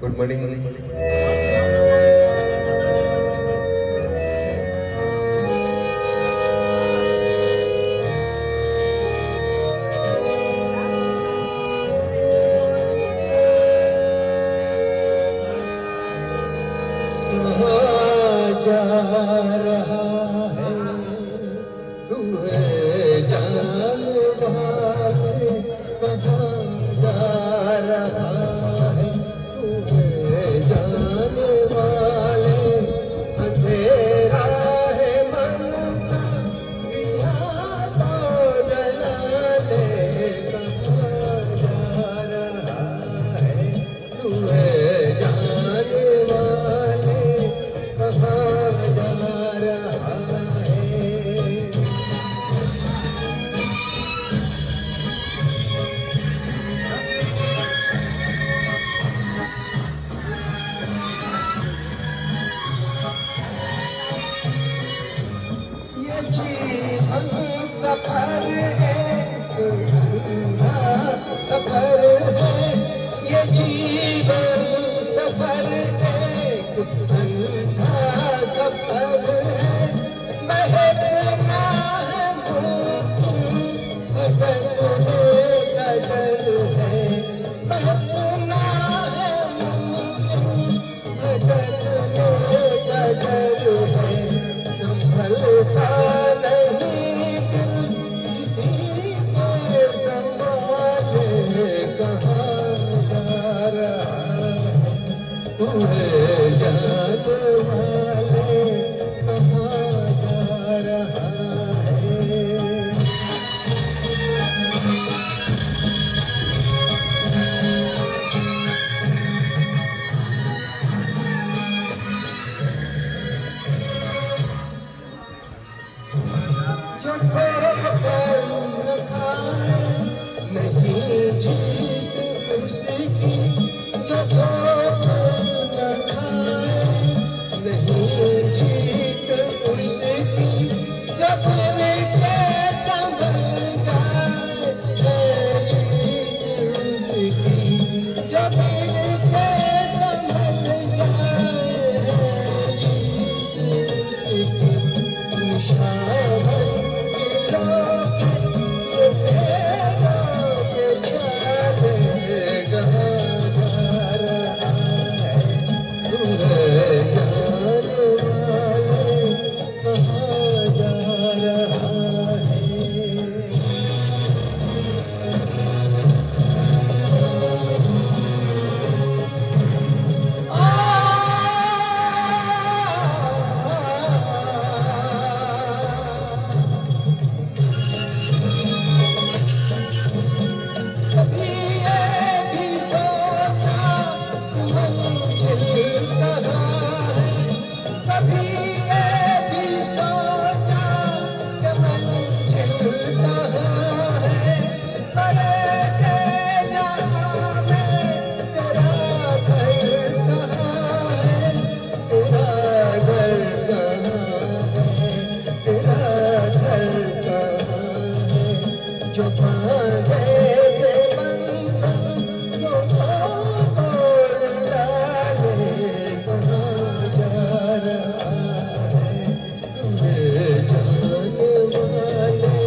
Good morning. जा रहा है तू है जाने वाले, कहाँ जा रहा है तू है जाने वाले। अंधेरा है मन का दिया तो जला ले, कहाँ जा रहा है तू है जाने वाले, कहाँ जा रहा है। ये जीवन सफर है, सफर है, ये जीवन सफर है, अंधा सफर है। महकना है मुमकिन, भटकने का डर है। महकना है मुमकिन, भटकने का डर है। संभलता नहीं दिल किसी के संभाले, कहाँ जा रहा है तू है जाने वाले, कहाँ जा रहा है। जो ठोकर न खाए नहीं जीत उसकी, जो ठोकर न खाए नहीं जीत उसकी। जब के संभल जाए है जीत उसकी, जब के संभल जाए है जीत उसकी। निशान जो पावे के बंधन जो तोड़ डाले, कहाँ जा रहा है तुम्हें जाने वाले,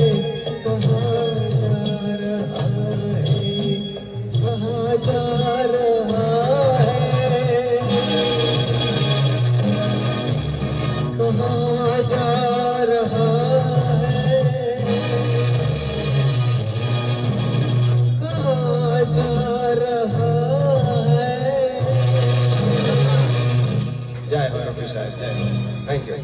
कहाँ जा रहा है, कहाँ जा रहा है, कहाँ जा रहा है, जा रहा है। जय हो रफी साहब, जय हो। Thank you.